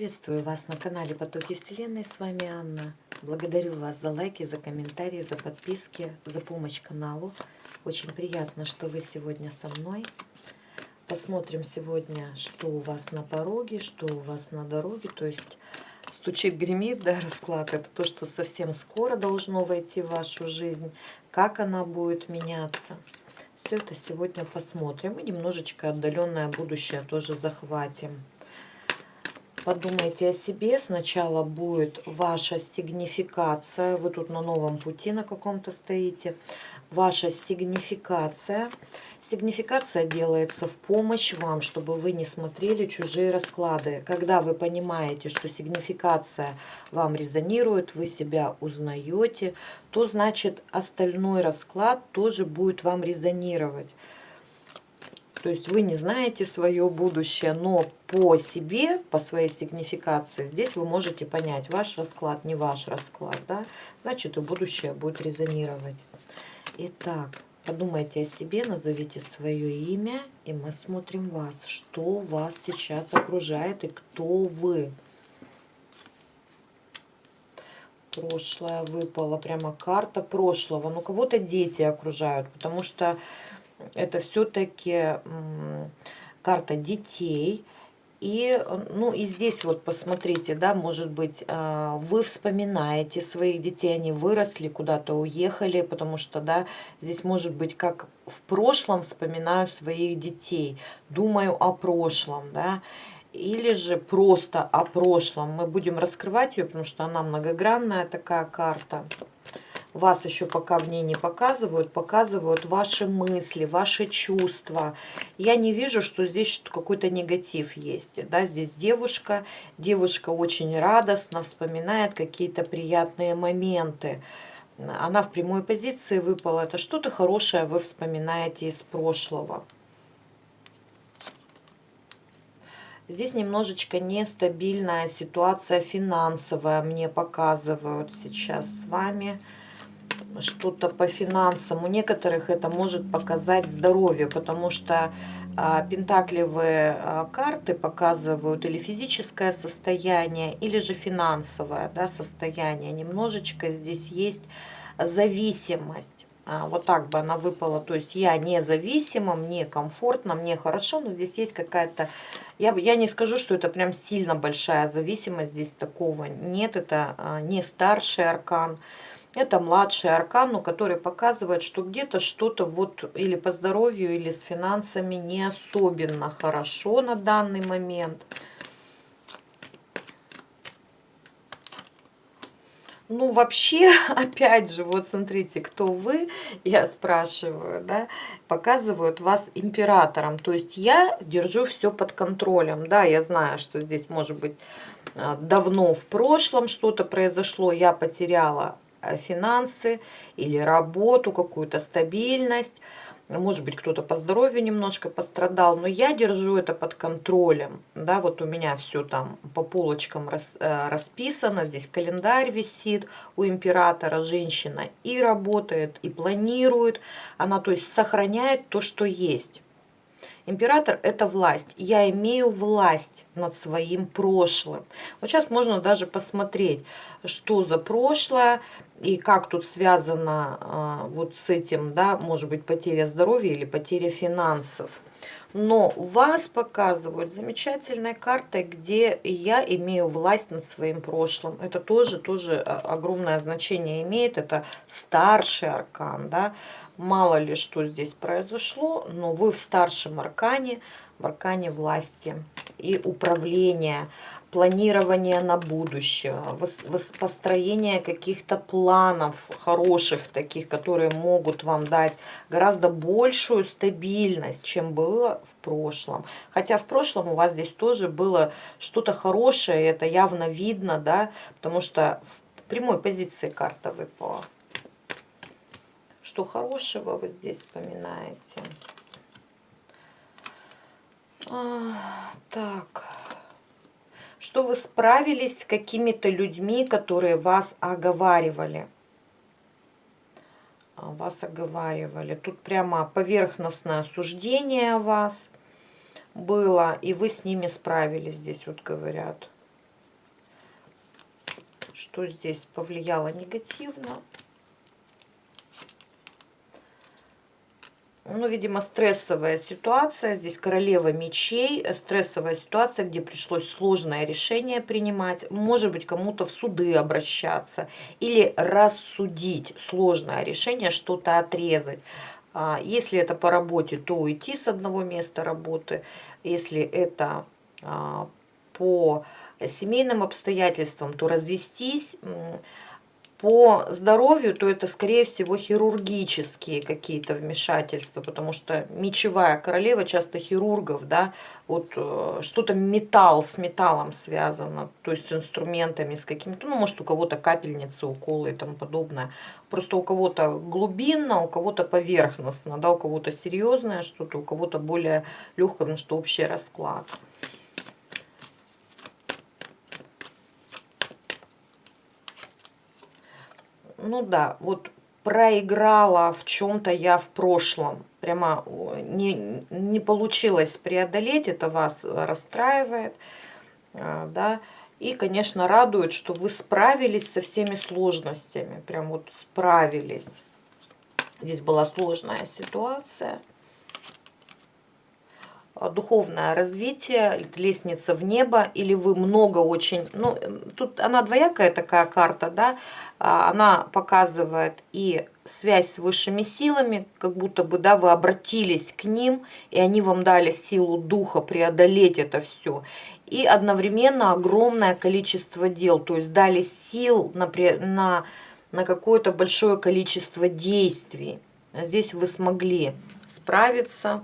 Приветствую вас на канале Потоки Вселенной. С вами Анна. Благодарю вас за лайки, за комментарии, за подписки, за помощь каналу. Очень приятно, что вы сегодня со мной. Посмотрим сегодня, что у вас на пороге, что у вас на дороге. То есть стучит, гремит, да, расклад. Это то, что совсем скоро должно войти в вашу жизнь. Как она будет меняться. Все это сегодня посмотрим. И немножечко отдаленное будущее тоже захватим. Подумайте о себе. Сначала будет ваша сигнификация. Вы тут на новом пути на каком-то стоите. Ваша сигнификация. Сигнификация делается в помощь вам, чтобы вы не смотрели чужие расклады. Когда вы понимаете, что сигнификация вам резонирует, вы себя узнаете, то значит остальной расклад тоже будет вам резонировать. То есть вы не знаете свое будущее, но по себе, по своей сигнификации, здесь вы можете понять, ваш расклад, не ваш расклад, да? Значит, и будущее будет резонировать. Итак, подумайте о себе, назовите свое имя, и мы смотрим вас, что вас сейчас окружает и кто вы. Прошлое выпало, прямо карта прошлого. Ну, кого-то дети окружают, потому что это все-таки карта детей. И, ну, и здесь вот посмотрите, да, может быть, вы вспоминаете своих детей, они выросли, куда-то уехали, потому что, да, здесь может быть как в прошлом вспоминаю своих детей, думаю о прошлом, да, или же просто о прошлом. Мы будем раскрывать ее, потому что она многогранная такая карта. Вас еще пока в ней не показывают, показывают ваши мысли, ваши чувства. Я не вижу, что здесь какой-то негатив есть. Да, здесь девушка очень радостно вспоминает какие-то приятные моменты. Она в прямой позиции выпала. Это что-то хорошее вы вспоминаете из прошлого. Здесь немножечко нестабильная ситуация финансовая мне показывают сейчас с вами. Что-то по финансам. У некоторых это может показать здоровье, потому что пентаклевые карты показывают или физическое состояние, или же финансовое, да, состояние. Немножечко здесь есть зависимость. Вот так бы она выпала. То есть я независима, мне комфортно, мне хорошо, но здесь есть какая-то... Я не скажу, что это прям сильно большая зависимость. Здесь такого нет. Это не старший аркан. Это младший аркан, но который показывает, что где-то что-то вот или по здоровью, или с финансами не особенно хорошо на данный момент. Ну, вообще, опять же, вот смотрите, кто вы, я спрашиваю, да, показывают вас императором. То есть я держу все под контролем, да, я знаю, что здесь может быть давно в прошлом что-то произошло, я потеряла финансы или работу, какую-то стабильность. Может быть, кто-то по здоровью немножко пострадал, но я держу это под контролем. Да, вот у меня все там по полочкам расписано. Здесь календарь висит у императора. Женщина и работает, и планирует. Она, то есть, сохраняет то, что есть. Император – это власть. Я имею власть над своим прошлым. Вот сейчас можно даже посмотреть, что за прошлое и как тут связано вот с этим, да, может быть, потеря здоровья или потеря финансов. Но вас показывают замечательной картой, где я имею власть над своим прошлым. Это тоже огромное значение имеет. Это старший аркан, да. Мало ли что здесь произошло, но вы в старшем аркане, в аркане власти и управления, планирования на будущее, построение каких-то планов хороших таких, которые могут вам дать гораздо большую стабильность, чем было в прошлом. Хотя в прошлом у вас здесь тоже было что-то хорошее, и это явно видно, да, потому что в прямой позиции карта выпала. Что хорошего вы здесь вспоминаете? Так. Что вы справились с какими-то людьми, которые вас оговаривали. Вас оговаривали. Тут прямо поверхностное суждение о вас было, и вы с ними справились, здесь вот говорят. Что здесь повлияло негативно? Ну, видимо, стрессовая ситуация. Здесь королева мечей. Стрессовая ситуация, где пришлось сложное решение принимать. Может быть, кому-то в суды обращаться. Или рассудить сложное решение, что-то отрезать. Если это по работе, то уйти с одного места работы. Если это по семейным обстоятельствам, то развестись. По здоровью, то это, скорее всего, хирургические какие-то вмешательства, потому что мечевая королева часто хирургов, да, вот что-то металл с металлом связано, то есть с инструментами, с какими-то, ну, может, у кого-то капельницы, уколы и тому подобное. Просто у кого-то глубинно, у кого-то поверхностно, да, у кого-то серьезное что-то, у кого-то более легкое, потому что общий расклад. Ну да, вот проиграла в чем-то я в прошлом. Прямо не получилось преодолеть, это вас расстраивает, да. И, конечно, радует, что вы справились со всеми сложностями. Прям вот справились. Здесь была сложная ситуация. Духовное развитие, лестница в небо, или вы много очень, ну, тут она двоякая такая карта, да, она показывает и связь с высшими силами, как будто бы, да, вы обратились к ним, и они вам дали силу духа преодолеть это все, и одновременно огромное количество дел, то есть дали сил на какое-то большое количество действий. Здесь вы смогли справиться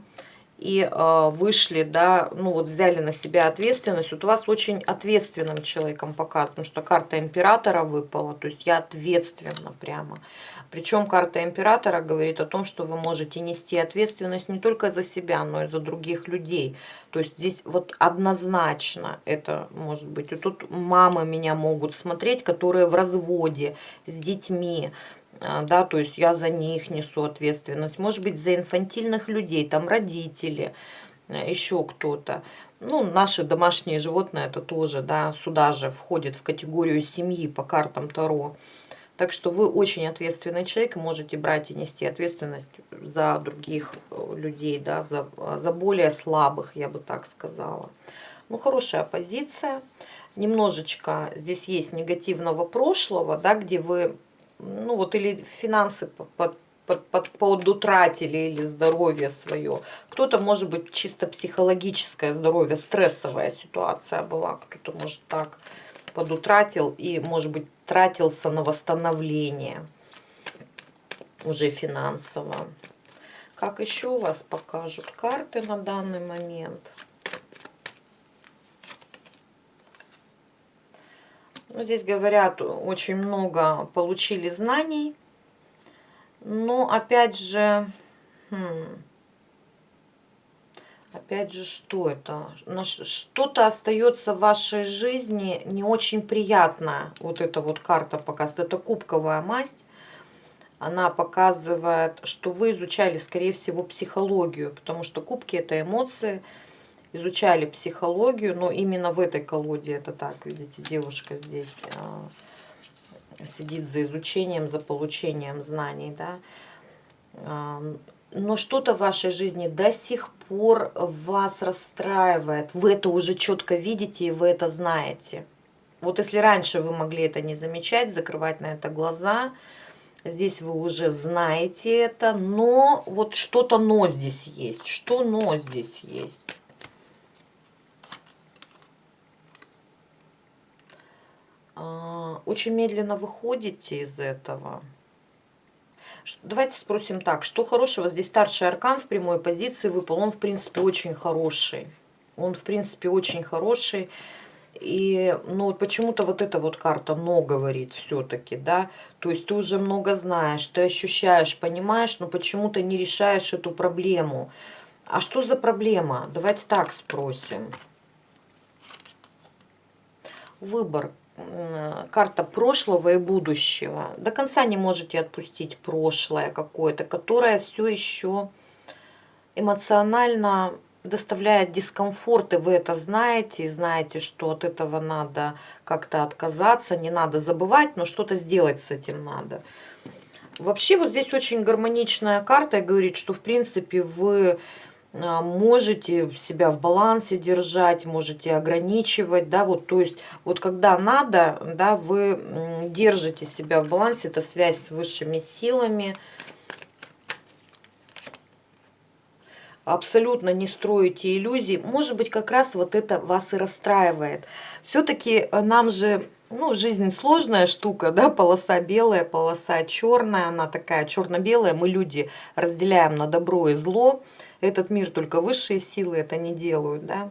и вышли, да, ну вот взяли на себя ответственность. Вот у вас очень ответственным человеком показано, потому что карта императора выпала, то есть я ответственна прямо. Причем карта императора говорит о том, что вы можете нести ответственность не только за себя, но и за других людей. То есть здесь вот однозначно это может быть. И тут мамы меня могут смотреть, которые в разводе с детьми. Да, то есть я за них несу ответственность. Может быть, за инфантильных людей, там родители, еще кто-то. Ну, наши домашние животные, это тоже, да, сюда же входит в категорию семьи по картам Таро. Так что вы очень ответственный человек и можете брать и нести ответственность за других людей, да, за более слабых, я бы так сказала. Ну, хорошая позиция. Немножечко здесь есть негативного прошлого, да, где вы, ну вот, или финансы подутратили, или здоровье свое. Кто-то, может быть, чисто психологическое здоровье, стрессовая ситуация была, кто-то, может, так подутратил и, может быть, тратился на восстановление уже финансово. Как еще у вас покажут карты на данный момент? Ну, здесь говорят, очень много получили знаний, но опять же, что это? Что-то остается в вашей жизни не очень приятное. Вот эта вот карта показывает. Это кубковая масть. Она показывает, что вы изучали, скорее всего, психологию, потому что кубки — это эмоции. Изучали психологию, но именно в этой колоде это так, видите, девушка здесь сидит за изучением, за получением знаний, да. Но что-то в вашей жизни до сих пор вас расстраивает. Вы это уже четко видите и вы это знаете. Вот если раньше вы могли это не замечать, закрывать на это глаза, здесь вы уже знаете это, но вот что-то но здесь есть. Что но здесь есть? Очень медленно выходите из этого. Давайте спросим так, что хорошего? Здесь старший аркан в прямой позиции выпал. Он, в принципе, очень хороший. Он, в принципе, очень хороший. И, ну, вот почему-то вот эта вот карта «но» говорит все-таки, да. То есть ты уже много знаешь, ты ощущаешь, понимаешь, но почему-то не решаешь эту проблему. А что за проблема? Давайте так спросим. Выбор. Карта прошлого и будущего. До конца не можете отпустить прошлое какое-то, которое все еще эмоционально доставляет дискомфорт, и вы это знаете, и знаете, что от этого надо как-то отказаться, не надо забывать, но что-то сделать с этим надо. Вообще вот здесь очень гармоничная карта и говорит, что в принципе вы можете себя в балансе держать, можете ограничивать, да, вот, то есть, вот когда надо, да, вы держите себя в балансе, это связь с высшими силами, абсолютно не строите иллюзий. Может быть, как раз вот это вас и расстраивает. Все-таки нам же, ну, жизнь сложная штука, да, полоса белая, полоса черная, она такая черно-белая. Мы, люди, разделяем на добро и зло. Этот мир только высшие силы это не делают, да.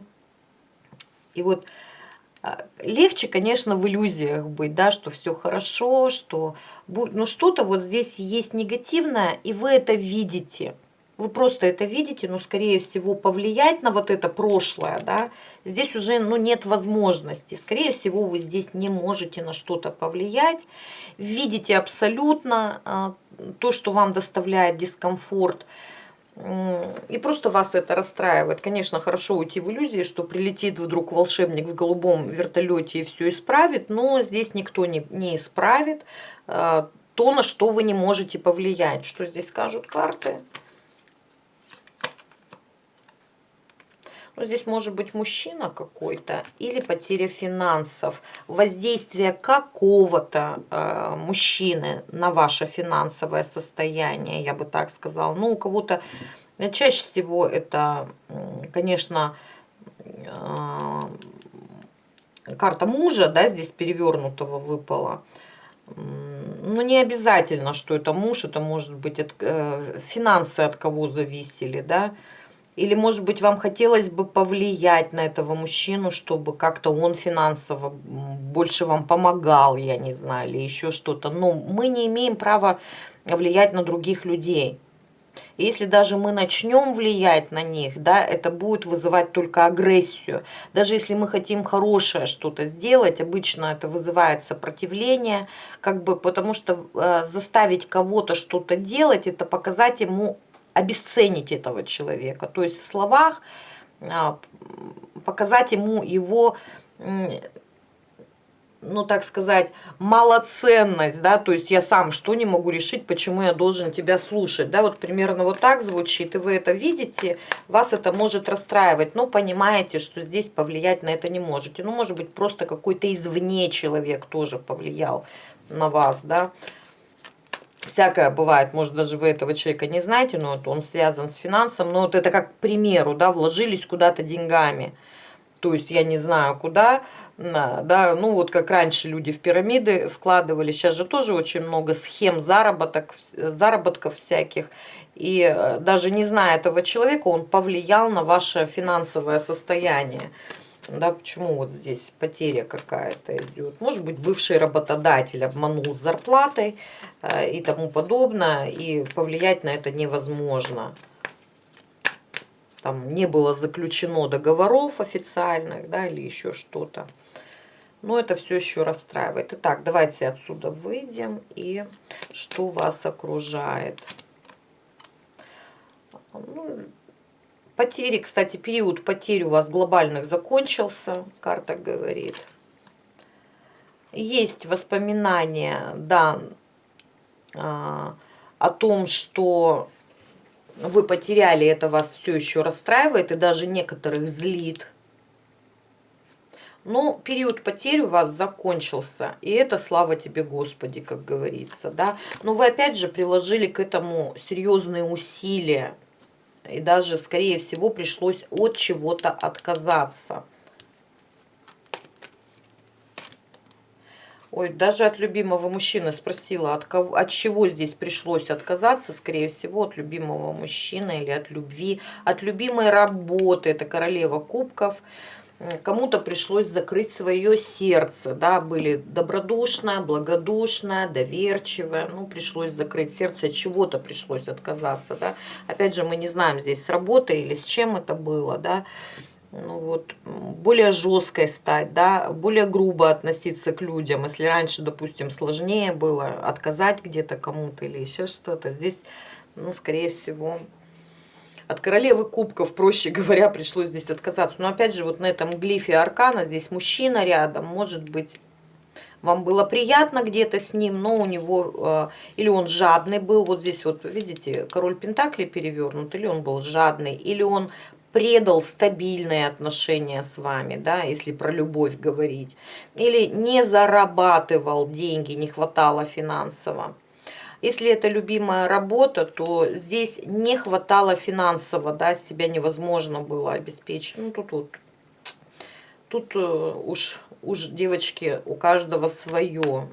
И вот легче, конечно, в иллюзиях быть, да, что все хорошо, что но что-то вот здесь есть негативное, и вы это видите. Вы просто это видите, но, скорее всего, повлиять на вот это прошлое, да, здесь уже, ну, нет возможности. Скорее всего, вы здесь не можете на что-то повлиять. Видите абсолютно то, что вам доставляет дискомфорт. И просто вас это расстраивает. Конечно, хорошо уйти в иллюзии, что прилетит вдруг волшебник в голубом вертолете и все исправит, но здесь никто не исправит то, на что вы не можете повлиять. Что здесь скажут карты? Ну, здесь может быть мужчина какой-то или потеря финансов, воздействие какого-то мужчины на ваше финансовое состояние, я бы так сказала. Ну, у кого-то чаще всего это, конечно, карта мужа, да, здесь перевернутого выпала. Ну, не обязательно, что это муж, это может быть финансы от кого зависели, да. Или, может быть, вам хотелось бы повлиять на этого мужчину, чтобы как-то он финансово больше вам помогал, я не знаю, или еще что-то. Но мы не имеем права влиять на других людей. И если даже мы начнем влиять на них, да, это будет вызывать только агрессию. Даже если мы хотим хорошее что-то сделать, обычно это вызывает сопротивление, как бы, потому что заставить кого-то что-то делать, это показать ему, обесценить этого человека. То есть в словах показать ему его, ну, так сказать, малоценность, да, то есть я сам что не могу решить, почему я должен тебя слушать, да, вот примерно вот так звучит, и вы это видите, вас это может расстраивать, но понимаете, что здесь повлиять на это не можете, ну, может быть, просто какой-то извне человек тоже повлиял на вас, да. Всякое бывает, может, даже вы этого человека не знаете, но вот он связан с финансом, но вот это как к примеру, да, вложились куда-то деньгами, то есть я не знаю куда, да, ну вот как раньше люди в пирамиды вкладывали, сейчас же тоже очень много схем заработков всяких, и даже не зная этого человека, он повлиял на ваше финансовое состояние. Да, почему вот здесь потеря какая-то идет? Может быть, бывший работодатель обманул с зарплатой и тому подобное, и повлиять на это невозможно. Там не было заключено договоров официальных, да, или еще что-то. Но это все еще расстраивает. Итак, давайте отсюда выйдем, и что вас окружает. Ну, потери, кстати, период потерь у вас глобальных закончился, карта говорит. Есть воспоминания, да, о том, что вы потеряли, это вас все еще расстраивает и даже некоторых злит. Но период потерь у вас закончился, и это слава тебе, Господи, как говорится, да. Но вы опять же приложили к этому серьезные усилия, и даже, скорее всего, пришлось от чего-то отказаться. Ой, даже от любимого мужчины спросила, от чего здесь пришлось отказаться, скорее всего, от любимого мужчины или от любви, от любимой работы, это королева кубков. Кому-то пришлось закрыть свое сердце, да, были добродушная, благодушная, доверчивая, ну, пришлось закрыть сердце, от чего-то пришлось отказаться, да. Опять же, мы не знаем здесь с работой или с чем это было, да. Ну вот, более жесткой стать, да, более грубо относиться к людям. Если раньше, допустим, сложнее было отказать где-то кому-то или еще что-то, здесь, ну, скорее всего, От королевы кубков, проще говоря, пришлось здесь отказаться. Но опять же, вот на этом глифе аркана здесь мужчина рядом, может быть, вам было приятно где-то с ним, но у него, или он жадный был, вот здесь вот, видите, король пентаклей перевернут, или он был жадный, или он предал стабильные отношения с вами, да, если про любовь говорить, или не зарабатывал деньги, не хватало финансово. Если это любимая работа, то здесь не хватало финансово, да, себя невозможно было обеспечить. Ну, тут уж, девочки, у каждого свое.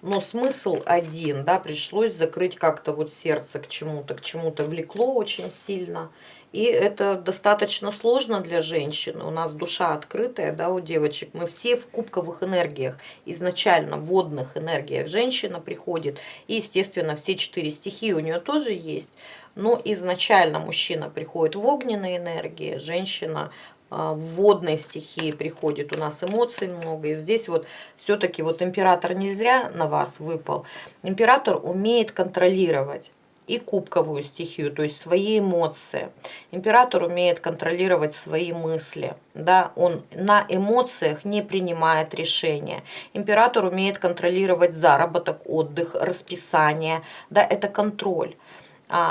Но смысл один, да, пришлось закрыть как-то вот сердце к чему-то влекло очень сильно. И это достаточно сложно для женщины. У нас душа открытая, да, у девочек. Мы все в кубковых энергиях, изначально в водных энергиях женщина приходит. И, естественно, все 4 стихии у нее тоже есть. Но изначально мужчина приходит в огненные энергии, женщина в водной стихии приходит, у нас эмоций много. И здесь вот все-таки вот император не зря на вас выпал. Император умеет контролировать и кубковую стихию, то есть свои эмоции. Император умеет контролировать свои мысли. Да? Он на эмоциях не принимает решения. Император умеет контролировать заработок, отдых, расписание. Да? Это контроль.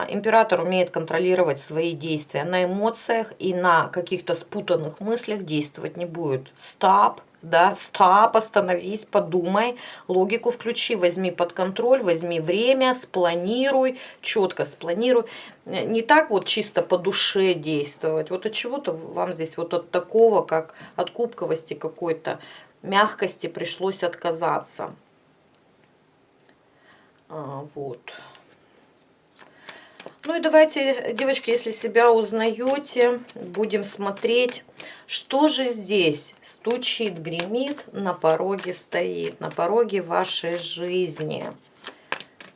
Император умеет контролировать свои действия на эмоциях и на каких-то спутанных мыслях действовать не будет. Стоп, да, стоп, остановись, подумай, логику включи, возьми под контроль, возьми время, спланируй, четко спланируй. Не так вот чисто по душе действовать. Вот от чего-то вам здесь вот от такого, как от кубковости какой-то, мягкости пришлось отказаться. Вот. Ну и давайте, девочки, если себя узнаете, будем смотреть, что же здесь стучит, гремит, на пороге стоит, на пороге вашей жизни.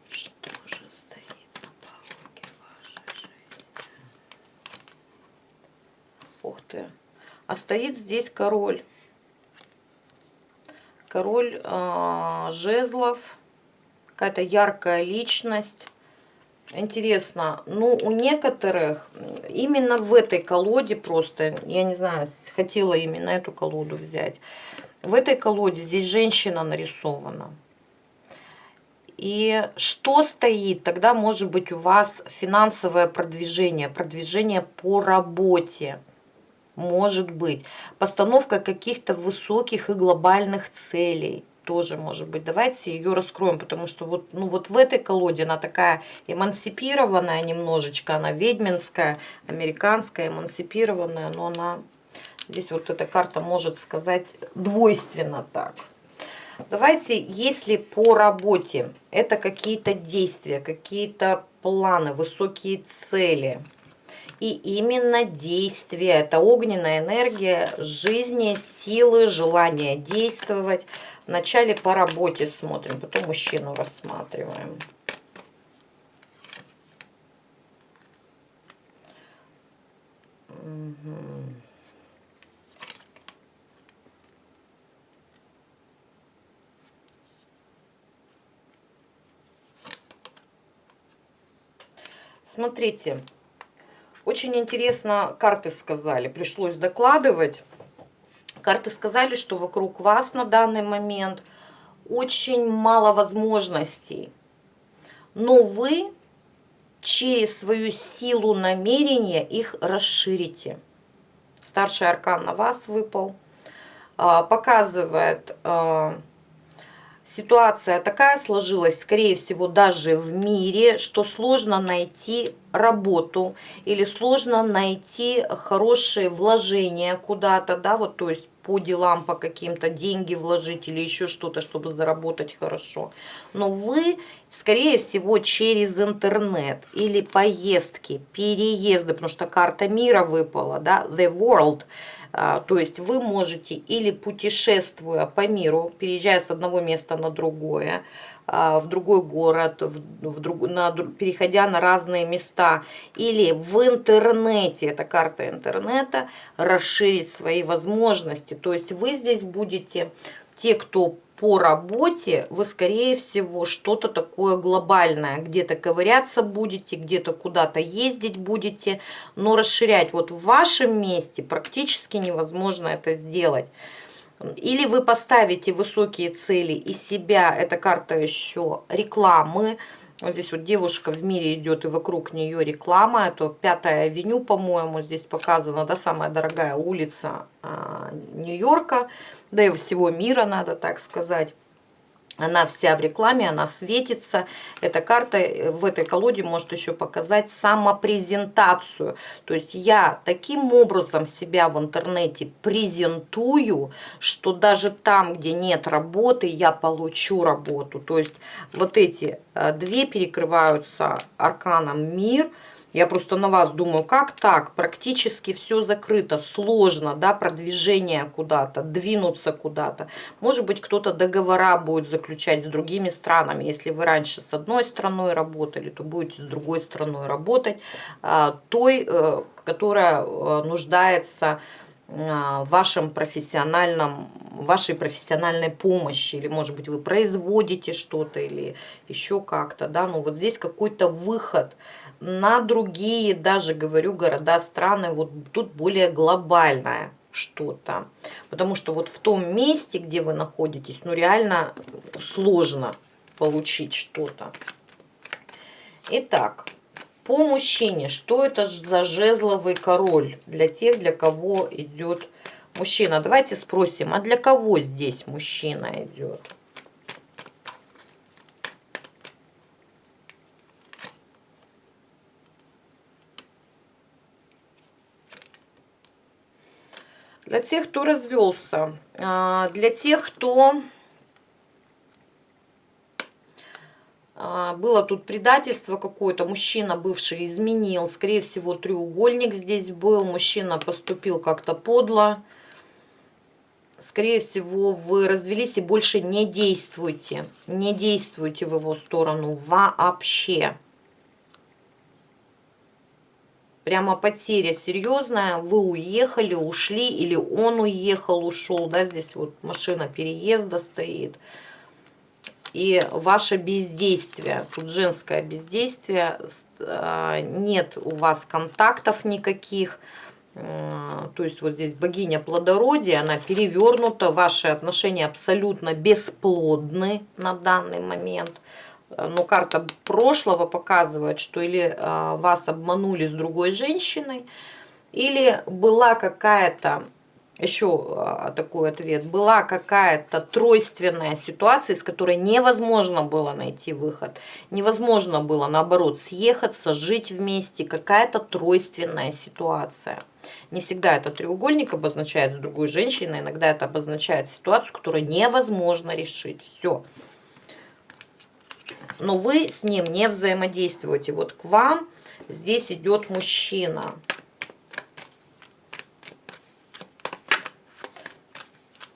Что же стоит на пороге вашей жизни? Ух ты. А стоит здесь король. Король жезлов, какая-то яркая личность. Интересно, ну у некоторых именно в этой колоде просто, я не знаю, хотела именно эту колоду взять. В этой колоде здесь женщина нарисована. И что стоит? Тогда может быть у вас финансовое продвижение, продвижение по работе. Может быть. Постановка каких-то высоких и глобальных целей. Тоже может быть. Давайте ее раскроем, потому что вот, ну вот в этой колоде она такая эмансипированная немножечко, она ведьминская, американская, эмансипированная, но она, здесь вот эта карта может сказать двойственно так. Давайте, если по работе это какие-то действия, какие-то планы, высокие цели, и именно действие, это огненная энергия жизни, силы, желание действовать. Вначале по работе смотрим, потом мужчину рассматриваем. Угу. Смотрите. Очень интересно, карты сказали, пришлось докладывать. Карты сказали, что вокруг вас на данный момент очень мало возможностей. Но вы через свою силу намерения их расширите. Старший аркан на вас выпал. Показывает, ситуация такая сложилась, скорее всего, даже в мире, что сложно найти работу или сложно найти хорошие вложения куда-то, да, вот, то есть по делам, по каким-то деньги вложить или еще что-то, чтобы заработать хорошо. Но вы, скорее всего, через интернет или поездки, переезды, потому что карта мира выпала, да, The World. То есть вы можете или путешествуя по миру, переезжая с одного места на другое, в другой город, переходя на разные места, или в интернете, это карта интернета, расширить свои возможности. То есть вы здесь будете, те, кто по работе вы, скорее всего, что-то такое глобальное. Где-то ковыряться будете, где-то куда-то ездить будете, но расширять вот в вашем месте практически невозможно это сделать. Или вы поставите высокие цели и себя, эта карта еще рекламы. Вот здесь вот девушка в мире идет, и вокруг нее реклама. Это 5-я авеню, по-моему, здесь показано, да, самая дорогая улица Нью-Йорка, да и всего мира, надо так сказать. Она вся в рекламе, она светится. Эта карта в этой колоде может еще показать самопрезентацию. То есть я таким образом себя в интернете презентую, что даже там, где нет работы, я получу работу. То есть вот эти две перекрываются арканом мир. Я просто на вас думаю, как так? Практически все закрыто, сложно, да, продвижение куда-то, двинуться куда-то. Может быть, кто-то договора будет заключать с другими странами. Если вы раньше с одной страной работали, то будете с другой страной работать, той, которая нуждается в вашей профессиональной помощи, или, может быть, вы производите что-то, или еще как-то, да, ну вот здесь какой-то выход на другие, даже говорю, города, страны, вот тут более глобальное что-то, потому что вот в том месте, где вы находитесь, ну реально сложно получить что-то. Итак, по мужчине, что это за жезловый король для тех, для кого идет мужчина? Давайте спросим, а для кого здесь мужчина идет? Для тех, кто развелся, для тех, кто... Было тут предательство какое-то, мужчина бывший изменил, скорее всего, треугольник здесь был, мужчина поступил как-то подло. Скорее всего, вы развелись и больше не действуйте в его сторону вообще. Прямо потеря серьезная, вы уехали, ушли, или он уехал, ушел, да, здесь вот машина переезда стоит. И ваше бездействие, тут женское бездействие, нет у вас контактов никаких. То есть вот здесь богиня плодородия, она перевернута, ваши отношения абсолютно бесплодны на данный момент. Но карта прошлого показывает, что или вас обманули с другой женщиной, или была какая-то... Еще такой ответ. Была какая-то тройственная ситуация, из которой невозможно было найти выход. Невозможно было, наоборот, съехаться, жить вместе. Какая-то тройственная ситуация. Не всегда это треугольник обозначает с другой женщиной. Иногда это обозначает ситуацию, которую невозможно решить. Все. Но вы с ним не взаимодействуете. Вот к вам здесь идет мужчина.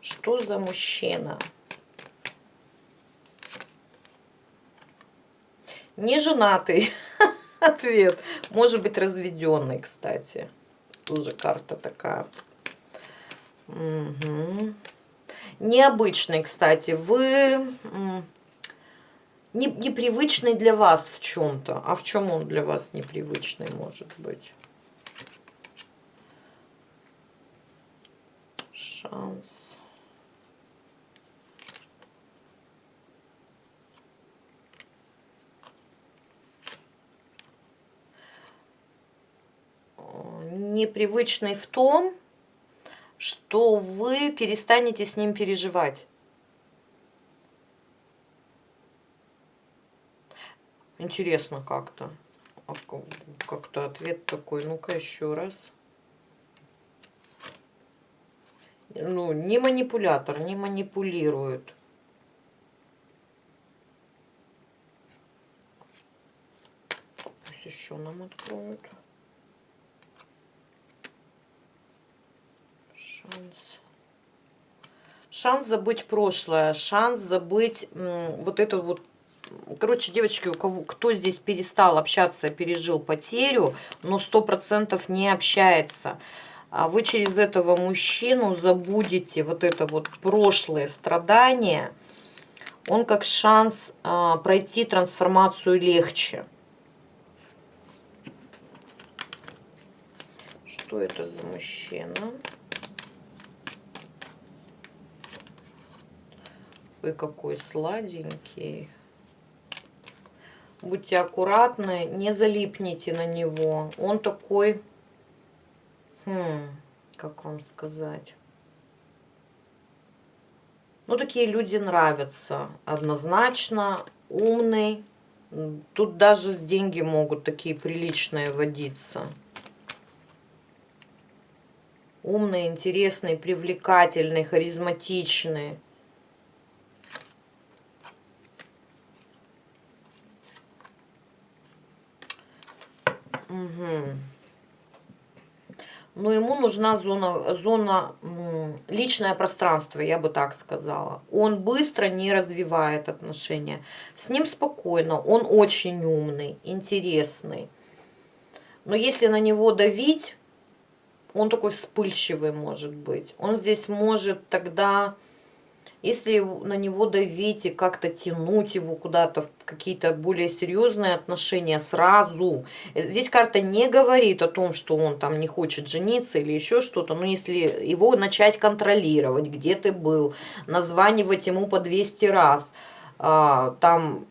Что за мужчина? Не женатый. Ответ. Может быть, разведенный, кстати. Тоже карта такая. Угу. Необычный, кстати. Вы непривычный для вас в чем-то. А в чем он для вас непривычный может быть? Шанс. Непривычный в том, что вы перестанете с ним переживать. Интересно как-то. Как-то ответ такой. Ну-ка еще раз. Ну, не манипулятор, не манипулирует. Пусть еще нам откроют. Шанс забыть прошлое, шанс забыть вот это вот. Короче, девочки, кто здесь перестал общаться, пережил потерю, но 100% не общается. А вы через этого мужчину забудете вот это вот прошлое страдание Он как шанс пройти трансформацию легче. Что это за мужчина? Ой, какой сладенький. Будьте аккуратны, не залипните на него. Он такой, как вам сказать? Ну, такие люди нравятся. Однозначно, умный. Тут даже деньги могут такие приличные водиться. Умный, интересный, привлекательный, харизматичный. Угу. Но ему нужна зона личное пространство, я бы так сказала. Он быстро не развивает отношения. С ним спокойно, он очень умный, интересный. Но если на него давить, он такой вспыльчивый может быть. Он здесь может тогда, если на него давить и как-то тянуть его куда-то в какие-то более серьезные отношения сразу. Здесь карта не говорит о том, что он там не хочет жениться или еще что-то. Но если его начать контролировать, где ты был, названивать ему по 200 раз, там,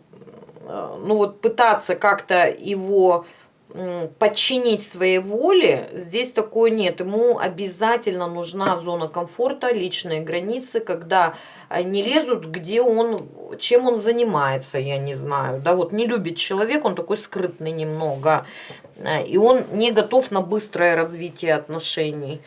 ну вот пытаться как-то его подчинить своей воле, здесь такой нет. Ему обязательно нужна зона комфорта, личные границы, когда не лезут, где он, чем он занимается, я не знаю. Да, вот не любит человек, он такой скрытный немного, и он не готов на быстрое развитие отношений.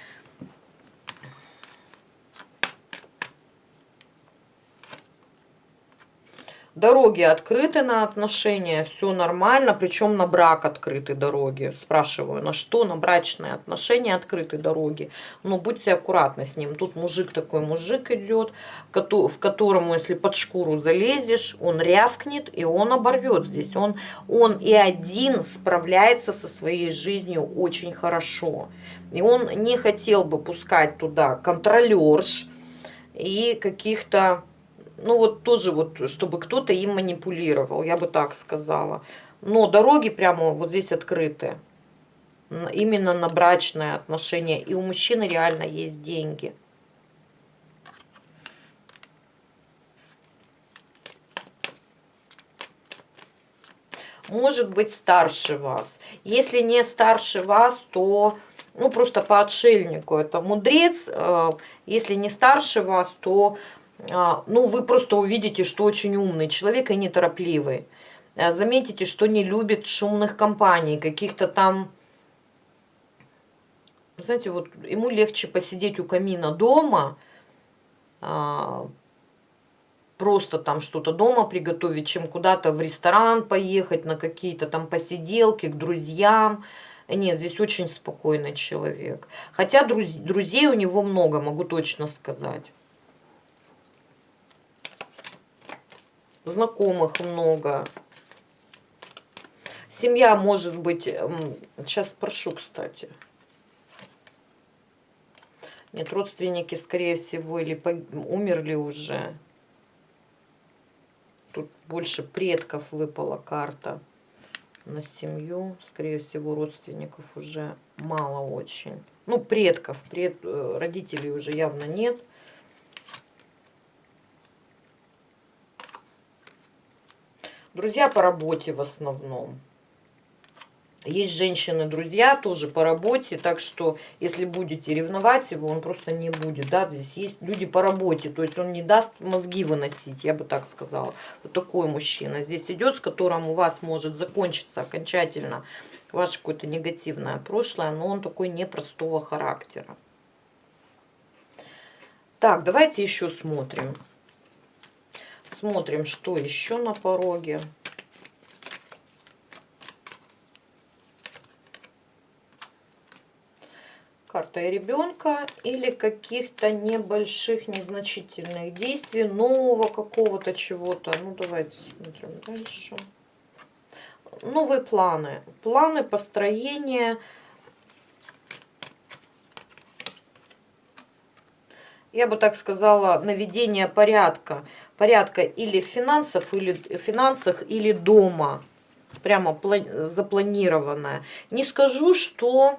Дороги открыты на отношения, все нормально, причем на брак открыты дороги. Спрашиваю, на что? На брачные отношения открыты дороги. Но будьте аккуратны с ним. Тут мужик такой, мужик идет, в которому, если под шкуру залезешь, он рявкнет и он оборвет здесь. Он и один справляется со своей жизнью очень хорошо. И он не хотел бы пускать туда контролерш и каких-то... Ну вот тоже вот, чтобы кто-то им манипулировал, я бы так сказала. Но дороги прямо вот здесь открыты. Именно на брачные отношения. И у мужчины реально есть деньги. Может быть старше вас. Если не старше вас, то... Ну, просто по отшельнику. Это мудрец. Если не старше вас, то... Ну, вы просто увидите, что очень умный человек и неторопливый. Заметите, что не любит шумных компаний, каких-то там... Знаете, вот ему легче посидеть у камина дома, просто там что-то дома приготовить, чем куда-то в ресторан поехать, на какие-то там посиделки, к друзьям. Нет, здесь очень спокойный человек. Хотя друзей у него много, могу точно сказать. Знакомых много. Семья может быть... Сейчас спрошу, кстати. Нет, родственники, скорее всего, или умерли уже. Тут больше предков выпала карта на семью. Скорее всего, родственников уже мало очень. Ну, предков, родителей уже явно нет. Друзья по работе в основном. Есть женщины-друзья тоже по работе, так что если будете ревновать его, он просто не будет. Да? Здесь есть люди по работе, то есть он не даст мозги выносить, я бы так сказала. Вот такой мужчина здесь идет, с которым у вас может закончиться окончательно ваше какое-то негативное прошлое, но он такой непростого характера. Так, давайте еще смотрим. Смотрим, что еще на пороге. Карта и ребенка или каких-то небольших, незначительных действий, нового какого-то чего-то. Ну, давайте смотрим дальше. Новые планы. Планы, построения. я бы так сказала, наведение порядка. Порядка или в финансах, или дома. Прямо запланированное. Не скажу, что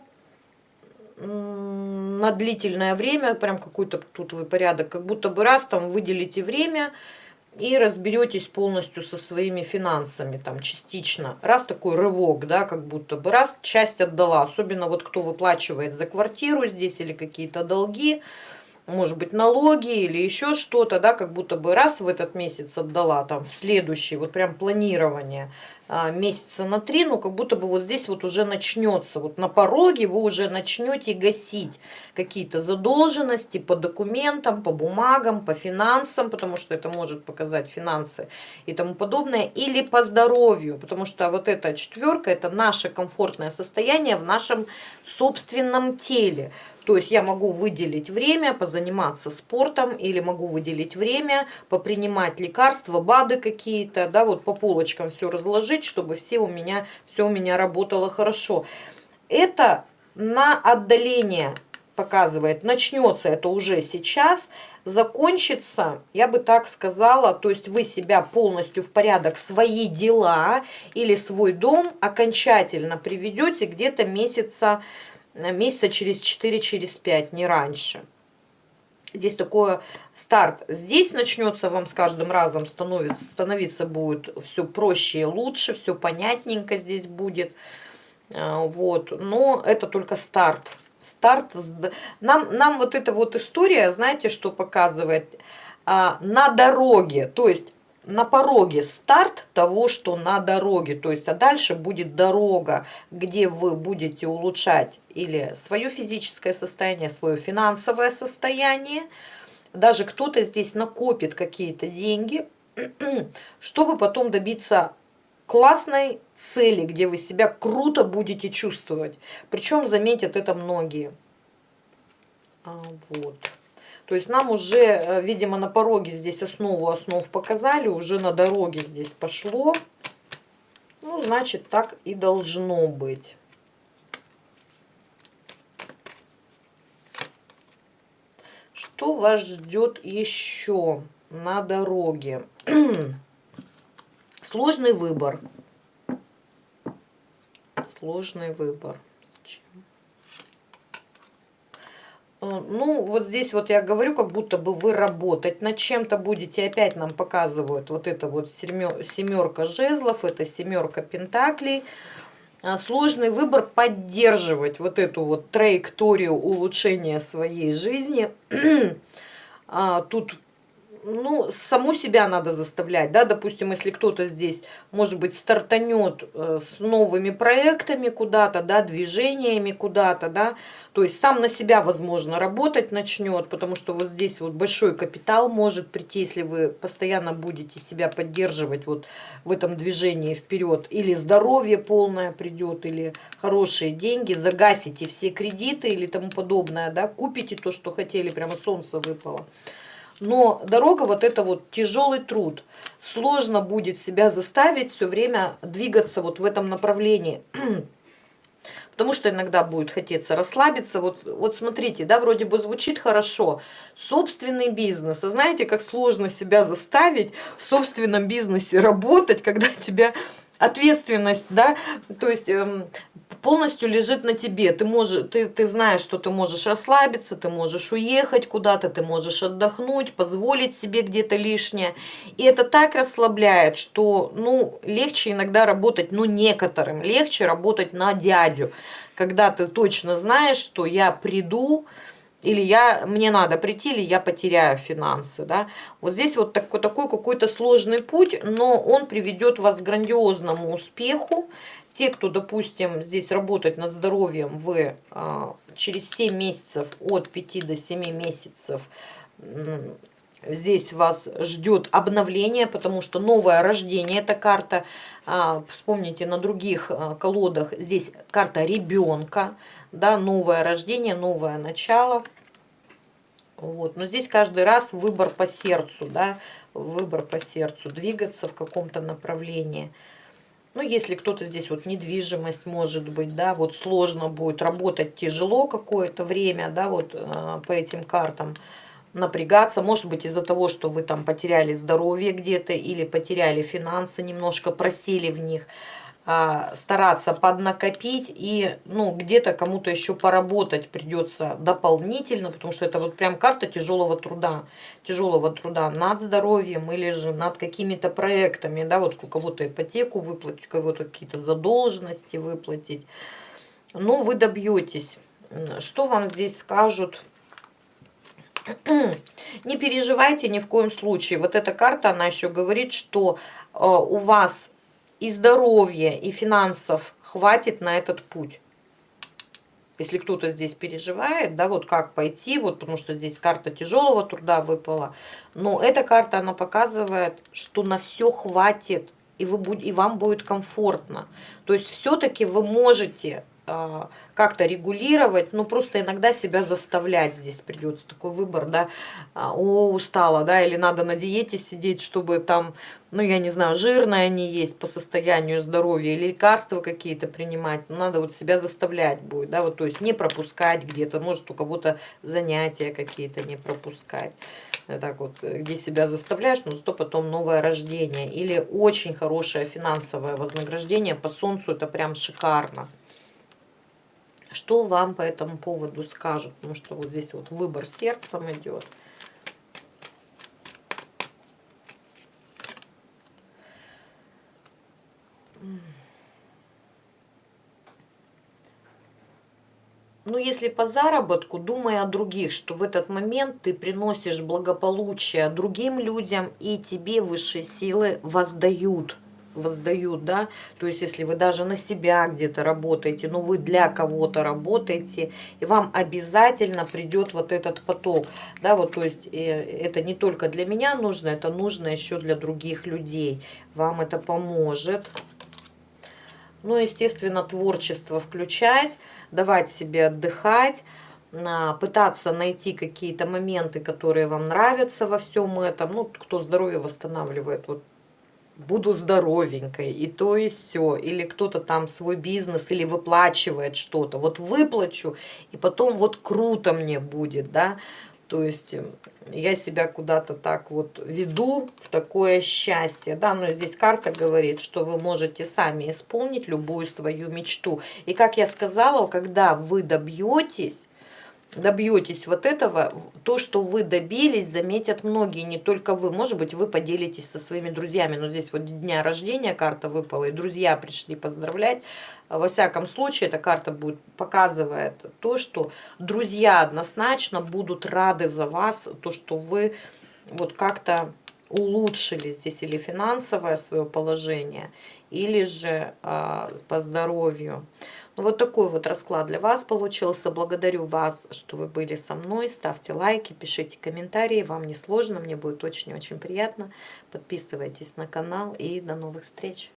на длительное время, прям какой-то тут вы порядок, как будто бы раз там выделите время и разберетесь полностью со своими финансами, там частично. Раз такой рывок, да, как будто бы раз часть отдала, особенно вот кто выплачивает за квартиру здесь или какие-то долги, может быть, налоги или еще что-то, да, как будто бы раз в этот месяц отдала, там, в следующий, вот прям планирование месяца на 3, ну, как будто бы вот здесь вот уже начнется, вот на пороге вы уже начнете гасить какие-то задолженности по документам, по бумагам, по финансам, потому что это может показать финансы и тому подобное, или по здоровью, потому что вот эта четверка, это наше комфортное состояние в нашем собственном теле. То есть я могу выделить время, позаниматься спортом, или могу выделить время, попринимать лекарства, БАДы какие-то, да, вот по полочкам все разложить, чтобы все у меня работало хорошо. Это на отдаление показывает. Начнется это уже сейчас, закончится, я бы так сказала, то есть вы себя полностью в порядок, свои дела или свой дом окончательно приведете где-то месяца через 4, через 5, не раньше. Здесь такой старт. Здесь начнется вам с каждым разом становиться будет все проще и лучше, все понятненько здесь будет. Вот. Но это только старт. Нам вот эта вот история, знаете, что показывает? На дороге, то есть на пороге старт того, что на дороге. То есть, а дальше будет дорога, где вы будете улучшать или свое физическое состояние, свое финансовое состояние. Даже кто-то здесь накопит какие-то деньги, чтобы потом добиться классной цели, где вы себя круто будете чувствовать. Причем заметят это многие. Вот. То есть нам уже, видимо, на пороге здесь основу основ показали, уже на дороге здесь пошло. Ну, значит, так и должно быть. Что вас ждет еще на дороге? Сложный выбор. Сложный выбор. Ну, вот здесь вот я говорю, как будто бы вы работать над чем-то будете. Опять нам показывают вот это вот семерка жезлов, это семерка пентаклей. Сложный выбор поддерживать вот эту вот траекторию улучшения своей жизни. Тут, ну, саму себя надо заставлять, да, допустим, если кто-то здесь, может быть, стартанет с новыми проектами куда-то, да, движениями куда-то, да, то есть сам на себя, возможно, работать начнет, потому что вот здесь вот большой капитал может прийти, если вы постоянно будете себя поддерживать вот в этом движении вперед, или здоровье полное придет, или хорошие деньги, загасите все кредиты или тому подобное, да, купите то, что хотели, прямо солнце выпало. Но дорога вот это вот тяжелый труд. Сложно будет себя заставить все время двигаться вот в этом направлении. Потому что иногда будет хотеться расслабиться. Вот смотрите, да, вроде бы звучит хорошо. Собственный бизнес. А знаете, как сложно себя заставить в собственном бизнесе работать, когда тебя ответственность, да, то есть полностью лежит на тебе. Ты знаешь, что ты можешь расслабиться, ты можешь уехать куда-то, ты можешь отдохнуть, позволить себе где-то лишнее. И это так расслабляет, что, ну, легче иногда работать, ну, некоторым легче работать на дядю. Когда ты точно знаешь, что я приду, или мне надо прийти, или я потеряю финансы. Да? Вот здесь вот такой какой-то сложный путь, но он приведет вас к грандиозному успеху. Те, кто, допустим, здесь работать над здоровьем, вы через 7 месяцев, от 5 до 7 месяцев, здесь вас ждет обновление, потому что новое рождение, эта карта, вспомните, на других колодах, здесь карта ребенка, да, новое рождение, новое начало. Вот. Но здесь каждый раз выбор по сердцу, да, выбор по сердцу, двигаться в каком-то направлении. Ну, если кто-то здесь вот недвижимость, может быть, да, вот сложно будет, работать тяжело какое-то время, да, вот по этим картам. напрягаться, может быть, из-за того, что вы там потеряли здоровье где-то или потеряли финансы, немножко просели в них, стараться поднакопить и, ну, где-то кому-то еще поработать придется дополнительно, потому что это вот прям карта тяжелого труда над здоровьем или же над какими-то проектами, да, вот у кого-то ипотеку выплатить, у кого-то какие-то задолженности выплатить. Но вы добьетесь. Что вам здесь скажут? Не переживайте ни в коем случае. Вот эта карта, она еще говорит, что у вас и здоровья, и финансов хватит на этот путь. Если кто-то здесь переживает, да, вот как пойти, вот потому что здесь карта тяжелого труда выпала. Но эта карта, она показывает, что на все хватит, и вам будет комфортно. То есть все-таки вы можете как-то регулировать, но просто иногда себя заставлять. Здесь придется такой выбор, да, устала, да, или надо на диете сидеть, чтобы там, ну, я не знаю, жирное не есть по состоянию здоровья, или лекарства какие-то принимать, но надо вот себя заставлять будет, да, вот, то есть не пропускать где-то, может, у кого-то занятия какие-то не пропускать. Так вот, где себя заставляешь, но зато потом новое рождение. Или очень хорошее финансовое вознаграждение по Солнцу, это прям шикарно. Что вам по этому поводу скажут? Потому что вот здесь вот выбор сердцем идет. Ну, если по заработку, думай о других, что в этот момент ты приносишь благополучие другим людям, и тебе высшие силы воздают. Воздают, да, то есть если вы даже на себя где-то работаете, но вы для кого-то работаете, и вам обязательно придет вот этот поток, да, вот, то есть это не только для меня нужно, это нужно еще для других людей, вам это поможет. Ну, естественно, творчество включать, давать себе отдыхать, пытаться найти какие-то моменты, которые вам нравятся во всем этом. Ну, кто здоровье восстанавливает, вот буду здоровенькой, и то, и все. Или кто-то там свой бизнес, или выплачивает что-то. Вот выплачу, и потом вот круто мне будет, да. То есть я себя куда-то так вот веду в такое счастье, да, но здесь карта говорит, что вы можете сами исполнить любую свою мечту. И как я сказала, когда вы добьетесь вот этого, то, что вы добились, заметят многие, не только вы. Может быть, вы поделитесь со своими друзьями, но здесь вот дня рождения карта выпала, и друзья пришли поздравлять. Во всяком случае, эта карта будет показывает то, что друзья однозначно будут рады за вас, то, что вы вот как-то улучшили здесь или финансовое свое положение, или же по здоровью. Ну, вот такой вот расклад для вас получился. Благодарю вас, что вы были со мной. Ставьте лайки, пишите комментарии. Вам не сложно, мне будет очень-очень приятно. Подписывайтесь на канал и до новых встреч.